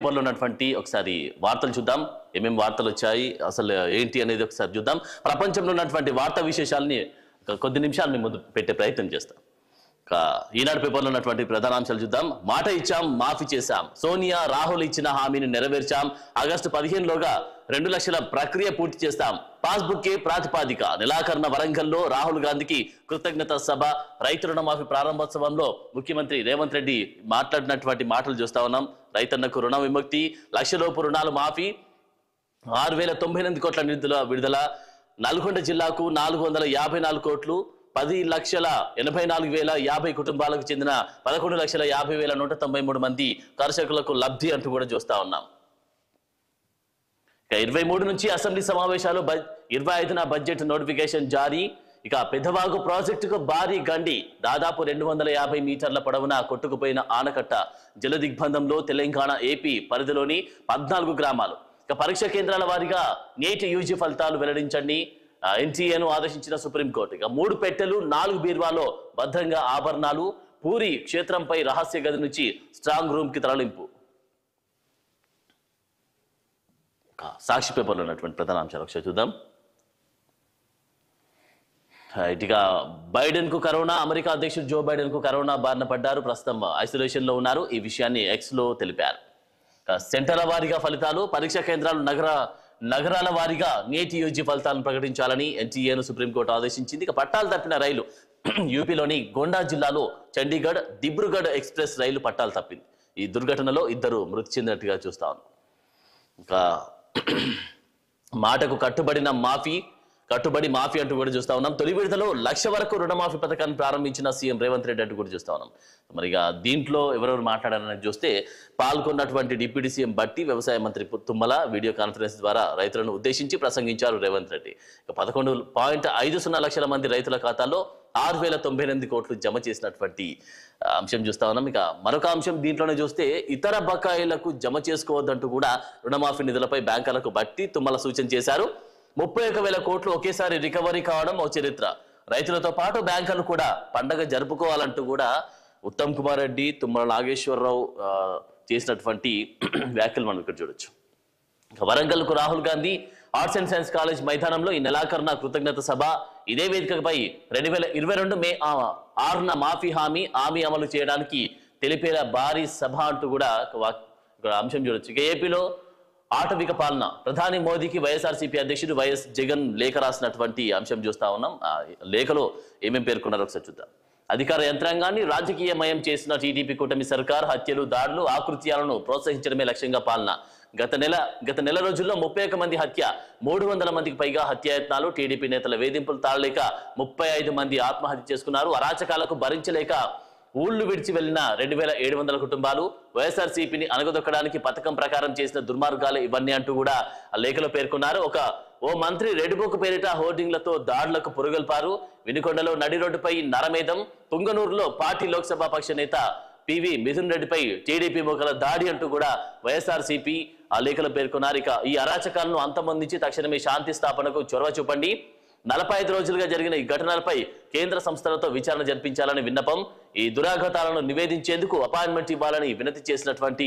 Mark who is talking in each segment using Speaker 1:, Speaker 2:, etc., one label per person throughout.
Speaker 1: పేపర్లో ఉన్నటువంటి ఒకసారి వార్తలు చూద్దాం. ఏమేం వార్తలు వచ్చాయి, అసలు ఏంటి అనేది ఒకసారి చూద్దాం. ప్రపంచంలో ఉన్నటువంటి వార్తా విశేషాలని కొద్ది నిమిషాలు మీ ముందు పెట్టే ప్రయత్నం చేస్తాం. ఈనాడు పేపర్లో ఉన్నటువంటి ప్రధానాంశాలు చూద్దాం. మాట ఇచ్చాం, మాఫీ చేశాం. సోనియా రాహుల్ ఇచ్చిన హామీని నెరవేర్చాం. ఆగస్టు 15లోగా 2 లక్షల ప్రక్రియ పూర్తి చేస్తాం. పాస్బుక్ ప్రాతిపాదిక నెలాఖరున వరంగల్లో రాహుల్ గాంధీకి కృతజ్ఞత సభ. రైతు రుణమాఫీ ప్రారంభోత్సవంలో ముఖ్యమంత్రి రేవంత్ రెడ్డి మాట్లాడినటువంటి మాటలు చూస్తా ఉన్నాం. రైతన్నకు రుణ విముక్తి, లక్షలోపు రుణాలు మాఫీ, 6,098 కోట్ల నిధుల విడుదల, నల్గొండ జిల్లాకు 454 కోట్లు, 10,84,050 కుటుంబాలకు చెందిన 11,50,193 మంది కర్షకులకు లబ్ధి అంటూ కూడా చూస్తా ఉన్నాం. 23 నుంచి అసెంబ్లీ సమావేశాలు, 25న బడ్జెట్ నోటిఫికేషన్ జారీ. ఇక పెద్దవాగు ప్రాజెక్టుకు భారీ గండి, దాదాపు 250 మీటర్ల పొడవున కొట్టుకుపోయిన ఆనకట్ట. జల దిగ్బంధంలో తెలంగాణ, ఏపీ పరిధిలోని 14 గ్రామాలు. ఇక పరీక్ష కేంద్రాల వారీగా నీట్ యూజీ ఫలితాలు వెల్లడించండి, ఎన్టీఏను ఆదేశించిన సుప్రీంకోర్టు. ఇక 3 పెట్టెలు, 4 బీర్వాలో భద్రంగా ఆభరణాలు. పూరి క్షేత్రంపై రహస్య గది నుంచి స్ట్రాంగ్ రూమ్ కి తరలింపు. సాక్షి పేపర్లో ఉన్నటువంటి ప్రధాన అంశాలు ఒకసారి చూద్దాం. ఇక బైడెన్ కు కరోనా, అమెరికా అధ్యక్షుడు జో బైడెన్ కు కరోనా బారిన పడ్డారు. ప్రస్తుతం ఐసోలేషన్ లో ఉన్నారు. ఈ విషయాన్ని ఎక్స్ లో తెలిపారు. సెంటర్ల వారీగా ఫలితాలు, పరీక్ష కేంద్రాలు, నగరాల వారీగా నీట్ యూజీ ఫలితాలను ప్రకటించాలని ఎన్టీఏను సుప్రీంకోర్టు ఆదేశించింది. ఇక పట్టాలు తప్పిన రైలు, యూపీలోని గోండా జిల్లాలో చండీగఢ్ దిబ్రూగఢ్ ఎక్స్ప్రెస్ రైలు పట్టాలు తప్పింది. ఈ దుర్ఘటనలో 2 మృతి చెందినట్టుగా చూస్తా ఉన్నాం. ఇంకా మాటకు కట్టుబడి మాఫీ అంటూ కూడా చూస్తా ఉన్నాం. తొలి విడతలో 1 లక్ష వరకు రుణమాఫీ పథకాన్ని ప్రారంభించిన సీఎం రేవంత్ రెడ్డి అంటూ కూడా చూస్తా ఉన్నాం. మరి దీంట్లో ఎవరెవరు మాట్లాడారని చూస్తే, పాల్గొన్నటువంటి డిప్యూటీ సీఎం బట్టి, వ్యవసాయ మంత్రి తుమ్మల వీడియో కాన్ఫరెన్స్ ద్వారా రైతులను ఉద్దేశించి ప్రసంగించారు రేవంత్ రెడ్డి. 11.50 లక్షల మంది రైతుల ఖాతాల్లో 6,098 కోట్లు జమ చేసినటువంటి అంశం చూస్తా ఉన్నాం. ఇక మరొక అంశం దీంట్లోనే చూస్తే, ఇతర బకాయిలకు జమ చేసుకోవద్దంటూ కూడా రుణమాఫీ నిధులపై బ్యాంకులకు బట్టి తుమ్మల సూచన చేశారు. 31,000 కోట్లు ఒకేసారి రికవరీ కావడం ఓ చరిత్ర. రైతులతో పాటు బ్యాంకులు కూడా పండగ జరుపుకోవాలంటూ కూడా ఉత్తమ్ కుమార్ రెడ్డి, తుమ్మల నాగేశ్వరరావు చేసినటువంటి వ్యాఖ్యలు మనం ఇక్కడ చూడొచ్చు. వరంగల్ కు Rahul Gandhi arts and science college మైదానంలో ఈ నెలాఖరున కృతజ్ఞత సభ. ఇదే వేదికపై 2022 మే 6న మాఫీ హామీ అమలు చేయడానికి తెలిపేలా భారీ సభ అంటూ కూడా అంశం చూడొచ్చు. ఇక ఏపీలో ఆటవిక పాలన, ప్రధాని మోదీకి వైఎస్ఆర్సీపీ అధ్యక్షుడు వైఎస్ జగన్ లేఖ రాసినటువంటి అంశం చూస్తా ఉన్నాం. లేఖలో ఏమేం పేర్కొన్నారో ఒకసారి చూద్దాం. అధికార యంత్రాంగాన్ని రాజకీయమయం చేసిన టీడీపీ కూటమి సర్కార్ హత్యలు, దాడులు, ఆకృత్యాలను ప్రోత్సహించడమే లక్ష్యంగా పాలన. గత నెల రోజుల్లో 31 మంది హత్య, 300 మందికి పైగా హత్యాయత్నాలు. టీడీపీ నేతల వేధింపులు తాళలేక 35 మంది ఆత్మహత్య చేసుకున్నారు. అరాచకాలకు భరించలేక ఊళ్లు విడిచి వెళ్లిన 2,700 కుటుంబాలు. వైఎస్ఆర్సీపీని అణగదొక్కడానికి పథకం ప్రకారం చేసిన దుర్మార్గాలే ఇవన్నీ అంటూ కూడా ఆ లేఖలో పేర్కొన్నారు. ఓ మంత్రి రెడ్ బుక్ పేరిట హోర్డింగ్లతో దాడులకు పురుగొల్పారు. వినుకొండలో నడి రోడ్డుపై నరమేధం, పుంగనూరులో పార్టీ లోక్సభ పక్ష నేత పివి మిథున్ రెడ్డిపై టీడీపీ మోకల దాడి అంటూ కూడా వైఎస్ఆర్సీపీ ఆ లేఖలో పేర్కొన్నారు. ఇక ఈ అరాచకాలను అంతమొందించి తక్షణమే శాంతి స్థాపనకు చొరవ చూపండి. 45 రోజులుగా జరిగిన ఈ ఘటనలపై కేంద్ర సంస్థలతో విచారణ జరిపించాలని విన్నపం. ఈ దురాఘాతాలను నివేదించేందుకు అపాయింట్మెంట్ ఇవ్వాలని వినతి చేసినటువంటి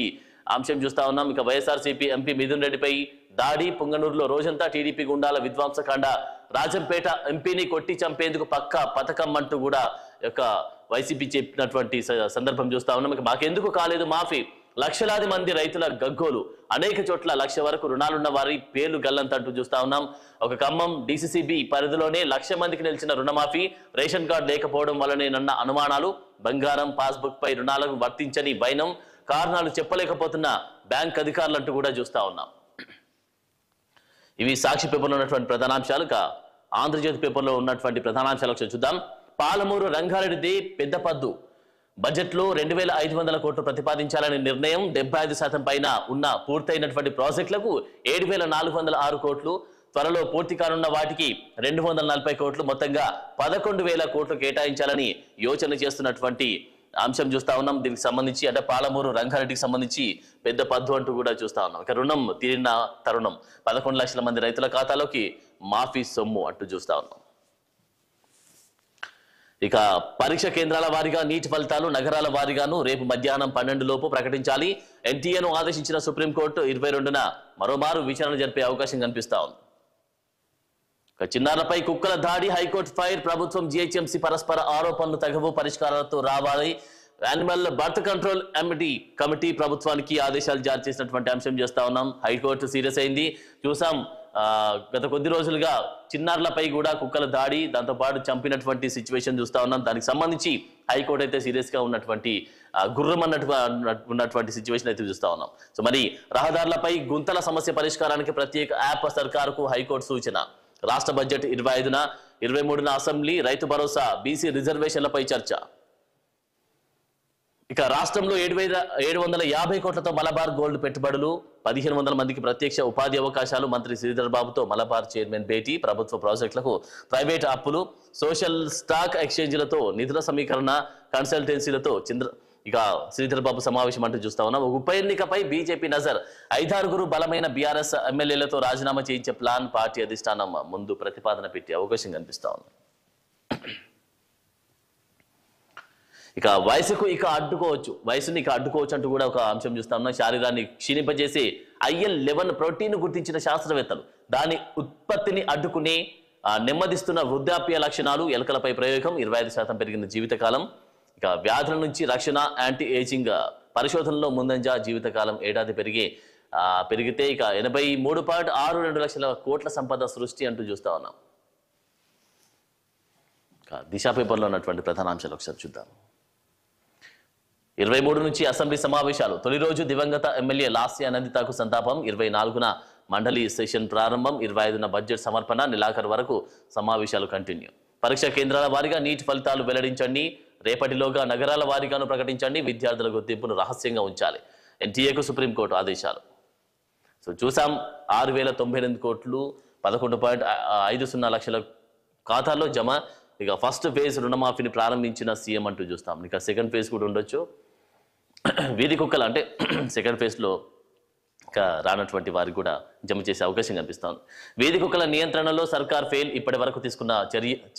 Speaker 1: అంశం చూస్తా ఉన్నాం. ఇక వైఎస్ఆర్సీపీ ఎంపీ మిథున్ రెడ్డిపై దాడి, పుంగనూరులో రోజంతా టీడీపీ గుండాల విధ్వంసకాండ, రాజంపేట ఎంపీని కొట్టి చంపేందుకు పక్కా పథకం అంటూ కూడా వైసీపీ చెప్పినటువంటి సందర్భం చూస్తా ఉన్నాం. ఇక మాకెందుకు కాలేదు మాఫీ, లక్షలాది మంది రైతుల గగ్గోలు, అనేక చోట్ల 1 లక్ష వరకు రుణాలున్న వారి పేర్లు గల్లంతంటూ చూస్తా ఉన్నాం. ఖమ్మం డీసీసీబీ పరిధిలోనే 1 లక్ష మందికి నిలిచిన రుణమాఫీ, రేషన్ కార్డు లేకపోవడం వల్లనేనన్న అనుమానాలు, బంగారం, పాస్బుక్ పై రుణాలకు వర్తించని వైనం, కారణాలు చెప్పలేకపోతున్న బ్యాంక్ అధికారులు అంటూ కూడా చూస్తా ఉన్నాం. ఇవి సాక్షి పేపర్లో ఉన్నటువంటి ప్రధానాంశాలు. ఆంధ్రజ్యోతి పేపర్లో ఉన్నటువంటి ప్రధానాంశాలు ఒకసారి చూద్దాం. పాలమూరు రంగారెడ్డిది పెద్ద పద్దు, బడ్జెట్లో 2,500 కోట్లు ప్రతిపాదించాలనే నిర్ణయం. 75% పైన ఉన్న పూర్తయినటువంటి ప్రాజెక్టులకు 7,406 కోట్లు, త్వరలో పూర్తి కానున్న వాటికి 240 కోట్లు, మొత్తంగా 11,000 కోట్లు కేటాయించాలని యోచన చేస్తున్నటువంటి అంశం చూస్తా ఉన్నాం. దీనికి సంబంధించి అంటే పాలమూరు రంగారెడ్డికి సంబంధించి పెద్ద పద్దు అంటూ కూడా చూస్తా ఉన్నాం. ఇక రుణం తీరిన తరుణం, 11 లక్షల మంది రైతుల ఖాతాలోకి మాఫీ సొమ్ము అంటూ చూస్తా ఉన్నాం. ఇక పరీక్ష కేంద్రాల వారీగా నీట్ ఫలితాలు నగరాల వారీగాను రేపు మధ్యాహ్నం 12 లోపు ప్రకటించాలి. ఎన్టీఏను ఆదేశించిన సుప్రీంకోర్టు 22న మరోమారు విచారణ జరిపే అవకాశం కనిపిస్తా ఉంది. చిన్నారులపై కుక్కల దాడి, హైకోర్టు ఫైర్, ప్రభుత్వం జీహెచ్ఎంసీ పరస్పర ఆరోపణలు తగవు, పరిష్కారాలతో రావాలి. యానిమల్ బర్త్ కంట్రోల్ కమిటీ ప్రభుత్వానికి ఆదేశాలు జారీ చేసినటువంటి అంశం చేస్తా ఉన్నాం. హైకోర్టు సీరియస్ అయింది. చూసాం గత కొద్ది రోజులుగా చిన్నారులపై కూడా కుక్కల దాడి, దాంతోపాటు చంపినటువంటి సిచ్యువేషన్ చూస్తా ఉన్నాం. దానికి సంబంధించి హైకోర్టు అయితే సీరియస్ గా ఉన్నటువంటి గుర్రం ఉన్నటువంటి సిచ్యువేషన్ అయితే చూస్తా ఉన్నాం. సో మరి రహదారులపై గుంతల సమస్య పరిష్కారానికి ప్రత్యేక యాప్ సర్కారుకు హైకోర్టు సూచన. రాష్ట్ర budget 25న 23న assembly, Rythu Bharosa, BC రిజర్వేషన్లపై చర్చ. ఇక రాష్ట్రంలో 750 కోట్లతో మలబార్ గోల్డ్ పెట్టుబడులు, 1500 మందికి ప్రత్యక్ష ఉపాధి అవకాశాలు. మంత్రి శ్రీధర్ బాబుతో మలబార్ చైర్మన్ భేటీ. ప్రభుత్వ ప్రాజెక్టులకు ప్రైవేట్ అప్పులు, సోషల్ స్టాక్ ఎక్స్చేంజ్లతో నిధుల సమీకరణ, కన్సల్టెన్సీలతో ఇక శ్రీధర్ బాబు సమావేశం అంటూ చూస్తా ఉన్నాం. ఉప ఎన్నికపై బీజేపీ నజర్. 5-6 బలమైన బీఆర్ఎస్ ఎమ్మెల్యేలతో రాజీనామా చేయించే ప్లాన్ పార్టీ అధిష్టానం ముందు ప్రతిపాదన పెట్టే అవకాశం కనిపిస్తా ఉంది. ఇక వయసుని ఇక అడ్డుకోవచ్చు అంటూ కూడా ఒక అంశం చూస్తా ఉన్నాం. శరీరాన్ని క్షీణింపజేసే IL-11 ప్రోటీన్ గుర్తించిన శాస్త్రవేత్తలు. దాని ఉత్పత్తిని అడ్డుకునే నెమ్మదిస్తున్న వృద్ధాప్య లక్షణాలు. ఎలకలపై ప్రయోగం. 25% పెరిగిన జీవితకాలం. ఇక వ్యాధుల నుంచి రక్షణ, యాంటీ ఏజింగ్ పరిశోధనలో ముందంజ. జీవితకాలం ఏడాది పెరిగితే ఇక 83.62 లక్షల కోట్ల సంపద సృష్టి అంటూ చూస్తా ఉన్నాం. దిశ పేపర్లో ఉన్నటువంటి ప్రధాన అంశాలు ఒకసారి చూద్దాం. 23 నుంచి అసెంబ్లీ సమావేశాలు. తొలి రోజు దివంగత ఎమ్మెల్యే లాస్య అనందితకు సంతాపం. 24న మండలి సెషన్ ప్రారంభం. 25న బడ్జెట్ సమర్పణ. నెలాఖరు వరకు సమావేశాలు కంటిన్యూ. పరీక్ష కేంద్రాల వారీగా నీట్ ఫలితాలు వెల్లడించండి. రేపటిలోగా నగరాల వారీగాను ప్రకటించండి. విద్యార్థుల గుర్తింపును రహస్యంగా ఉంచాలి. ఎన్టీఏకు సుప్రీంకోర్టు ఆదేశాలు. సో చూసాం 6098 కోట్లు 11.50 లక్షల ఖాతాల్లో జమ. ఇక ఫస్ట్ ఫేజ్ రుణమాఫీని ప్రారంభించిన సీఎం అంటూ చూస్తాం. ఇక సెకండ్ ఫేజ్ కూడా ఉండొచ్చు. వీధి కుక్కలు అంటే సెకండ్ ఫేజ్లో ఇక రానటువంటి వారికి కూడా జమ చేసే అవకాశం కనిపిస్తోంది. వీధి కుక్కల నియంత్రణలో సర్కార్ ఫెయిల్. ఇప్పటి వరకు తీసుకున్న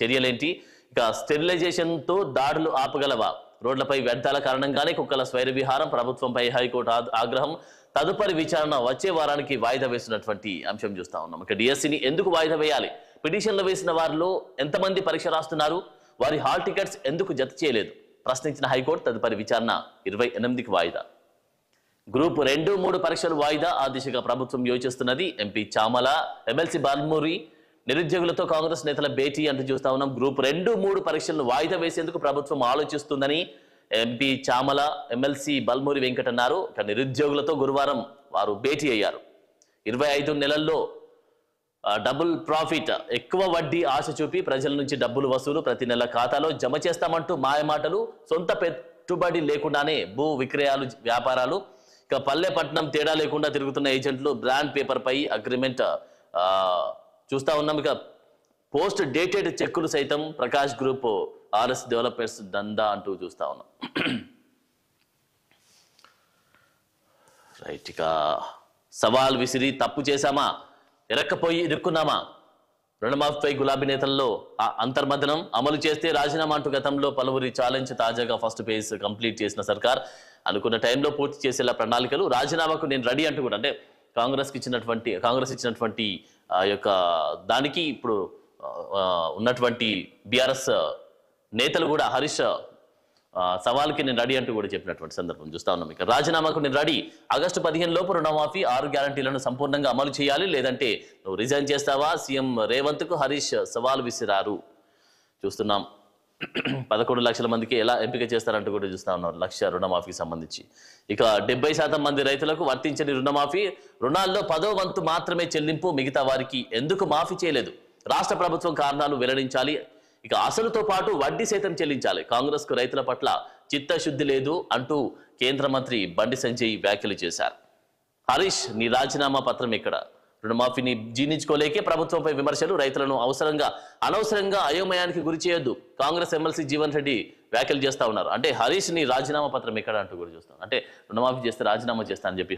Speaker 1: చర్యలేంటి? ఇక స్టెరిలైజేషన్తో దాడులు ఆపగలవా? రోడ్లపై వ్యర్థాల కారణంగానే కుక్కల స్వైర విహారం. ప్రభుత్వంపై హైకోర్టు ఆగ్రహం. తదుపరి విచారణ వచ్చే వారానికి వాయిదా వేసినటువంటి అంశం చూస్తా ఉన్నాం. ఇక డిఎస్సిని ఎందుకు వాయిదా వేయాలి? పిటిషన్లు వేసిన వారిలో ఎంతమంది పరీక్ష రాస్తున్నారు? వారి హాల్ టికెట్స్ ఎందుకు జత చేయలేదు? ప్రశ్నించిన హైకోర్టు. తదుపరి విచారణ 28కి వాయిదా. గ్రూప్ 2, 3 పరీక్షలు వాయిదా. ఆ దిశగా ప్రభుత్వం యోచిస్తున్నది. ఎంపీ చామల, ఎమ్మెల్సీ బాల్మూరి నిరుద్యోగులతో కాంగ్రెస్ నేతల భేటీ అంటూ చూస్తా ఉన్నాం. గ్రూప్ 2, 3 పరీక్షలను వాయిదా వేసేందుకు ప్రభుత్వం ఆలోచిస్తుందని ఎంపీ చామల, ఎమ్మెల్సీ బల్మూరి వెంకట్ అన్నారు. ఇక నిరుద్యోగులతో గురువారం వారు భేటీ అయ్యారు. 25 నెలల్లో డబుల్ ప్రాఫిట్, ఎక్కువ వడ్డీ ఆశ చూపి ప్రజల నుంచి డబ్బులు వసూలు, ప్రతి నెల ఖాతాలో జమ చేస్తామంటూ మాయమాటలు, సొంత పెట్టుబడి లేకుండానే భూ విక్రయాలు, వ్యాపారాలు. ఇక పల్లె పట్టణం తేడా లేకుండా తిరుగుతున్న ఏజెంట్లు. బ్రాండ్ పేపర్ పై అగ్రిమెంట్ చూస్తా ఉన్నాం. ఇక పోస్ట్ డేటెడ్ చెక్కులు సైతం. ప్రకాష్ గ్రూప్, ఆర్ఎస్ డెవలపర్స్ దందా అంటూ చూస్తా ఉన్నాం. రైట్. ఇక సవాల్ విసిరి తప్పు చేశామా, ఎరక్కపోయి ఇరుక్కున్నామా? రుణమాఫీపై గులాబీ నేతల్లో అంతర్మథనం. అమలు చేస్తే రాజీనామా అంటూ గతంలో పలువురి ఛాలెంజ్. తాజాగా ఫస్ట్ ఫేజ్ కంప్లీట్ చేసిన సర్కార్. అనుకున్న టైంలో పూర్తి చేసేలా ప్రణాళికలు. రాజీనామాకు నేను రెడీ అంటూ కూడా, అంటే కాంగ్రెస్ ఇచ్చినటువంటి యొక్క దానికి ఇప్పుడు ఉన్నటువంటి బీఆర్ఎస్ నేతలు కూడా హరీష్ సవాల్కి నేను రెడీ అంటూ కూడా చెప్పినటువంటి సందర్భం చూస్తా ఉన్నాం. ఇక రాజీనామాకు నేను రెడీ. ఆగస్టు 15 లోపు రుణమాఫీ 6 గ్యారంటీలను సంపూర్ణంగా అమలు చేయాలి, లేదంటే నువ్వు రిజైన్ చేస్తావా? సీఎం రేవంత్కు హరీష్ సవాల్ విసిరారు. చూస్తున్నాం 11 లక్షల మందికి ఎలా ఎంపిక చేస్తారంటూ కూడా చూస్తా ఉన్నారు. 1 లక్ష రుణమాఫీకి సంబంధించి. ఇక 70% మంది రైతులకు వర్తించని రుణమాఫీ. రుణాల్లో 10వ వంతు మాత్రమే చెల్లింపు. మిగతా వారికి ఎందుకు మాఫీ చేయలేదు? రాష్ట్ర ప్రభుత్వం కారణాలు వెల్లడించాలి. ఇక అసలుతో పాటు వడ్డీ సైతం చెల్లించాలి. కాంగ్రెస్ కు రైతుల పట్ల చిత్తశుద్ధి లేదు అంటూ కేంద్ర మంత్రి బండి సంజయ్ వ్యాఖ్యలు చేశారు. హరీష్, నీ రాజీనామా పత్రం ఎక్కడ? రుణమాఫీని జీర్ణించుకోలేకే ప్రభుత్వంపై విమర్శలు. రైతులను అనవసరంగా అయోమయానికి గురి చేయొద్దు. కాంగ్రెస్ ఎమ్మెల్సీ జీవన్ రెడ్డి వ్యాఖ్యలు చేస్తూ ఉన్నారు. అంటే హరీష్ ని రాజీనామా పత్రం ఎక్కడ అంటూ కూడా చూస్తాం. అంటే రుణమాఫీ చేస్తే రాజీనామా చేస్తా అని చెప్పి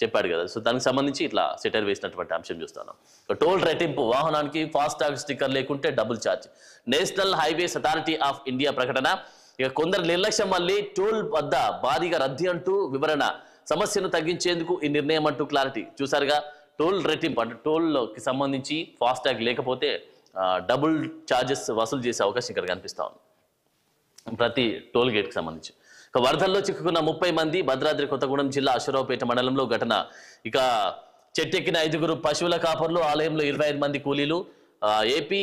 Speaker 1: చెప్పాడు కదా. సో దానికి సంబంధించి ఇట్లా సెటర్ వేసినటువంటి అంశం చూస్తున్నాం. టోల్ రెట్టింపు, వాహనానికి ఫాస్ట్ ట్యాగ్ స్టిక్కర్ లేకుంటే double charge. National highways authority of India ప్రకటన. ఇక కొందరు నిర్లక్ష్యం వల్లే టోల్ వద్ద భారీగా రద్దీ అంటూ వివరణ. సమస్యను తగ్గించేందుకు ఈ నిర్ణయం అంటూ క్లారిటీ. చూసారుగా, టోల్ రెట్టింపు అంటే టోల్కి సంబంధించి ఫాస్ట్ ట్యాగ్ లేకపోతే డబుల్ ఛార్జెస్ వసూలు చేసే అవకాశం ఇక్కడ కనిపిస్తా ఉంది ప్రతి టోల్ గేట్కి సంబంధించి. ఇక వరదల్లో చిక్కుకున్న 30 మంది. భద్రాద్రి కొత్తగూడెం జిల్లా అశ్వరావుపేట మండలంలో ఘటన. ఇక చెట్టెక్కిన 5 పశువుల కాపర్లు, ఆలయంలో 25 మంది కూలీలు. ఏపీ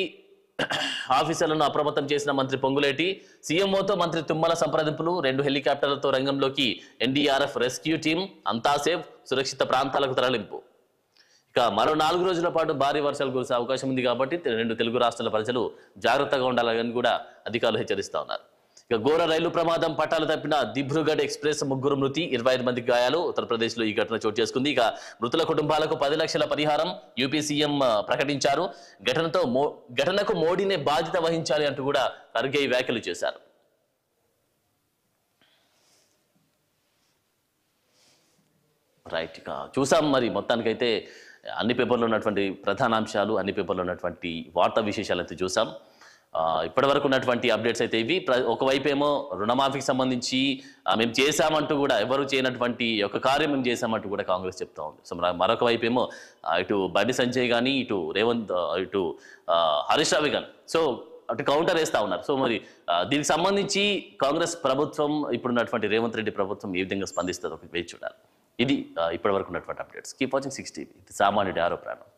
Speaker 1: ఆఫీసర్లను అప్రమత్తం చేసిన మంత్రి పొంగులేటి. సీఎంఓతో మంత్రి తుమ్మల సంప్రదింపులు. 2 హెలికాప్టర్లతో రంగంలోకి ఎన్డీఆర్ఎఫ్ రెస్క్యూ టీం. అంతా సేఫ్, సురక్షిత ప్రాంతాలకు తరలింపు. ఇక మరో 4 రోజుల పాటు భారీ వర్షాలు కురిసే అవకాశం ఉంది కాబట్టి 2 తెలుగు రాష్ట్రాల ప్రజలు జాగ్రత్తగా ఉండాలని కూడా అధికారులు హెచ్చరిస్తా ఉన్నారు. ఇక ఘోర రైలు ప్రమాదం. పట్టాలు తప్పిన దిబ్రూగఢ్ ఎక్స్ప్రెస్, 3 మృతి, 25 మందికి గాయాలు. ఉత్తరప్రదేశ్లో ఈ ఘటన చోటు చేసుకుంది. ఇక మృతుల కుటుంబాలకు 10 లక్షల పరిహారం యూపీ సీఎం ప్రకటించారు. ఘటనకు మోడీనే బాధ్యత వహించాలి అంటూ కూడా ఖర్గే వ్యాఖ్యలు చేశారు. రైట్, ఇక చూసాం. మరి మొత్తానికైతే అన్ని పేపర్లో ఉన్నటువంటి ప్రధాన అంశాలు, అన్ని పేపర్లో ఉన్నటువంటి వార్తా విశేషాలు అయితే చూసాం. ఇప్పటి వరకు ఉన్నటువంటి అప్డేట్స్ అయితే ఇవి. ఒకవైపు ఏమో రుణమాఫీకి సంబంధించి మేము చేశామంటూ కూడా, ఎవరు చేయనటువంటి ఒక కార్యం మేము చేశామంటూ కూడా కాంగ్రెస్ చెప్తా ఉంది. సో మరొక వైపు ఏమో ఇటు బండి సంజయ్ కానీ, ఇటు రేవంత్, ఇటు హరీష్ రావు కానీ సో అటు కౌంటర్ వేస్తా ఉన్నారు. సో మరి దీనికి సంబంధించి కాంగ్రెస్ ప్రభుత్వం, ఇప్పుడున్నటువంటి రేవంత్ రెడ్డి ప్రభుత్వం ఏ విధంగా స్పందిస్తుందో వేచి చూడాలి. ఇది ఇప్పటి వరకు ఉన్నటువంటి అప్డేట్స్. Keep watching 6 TV. ఇది సామాన్యుడి ఆరో ప్రాణం.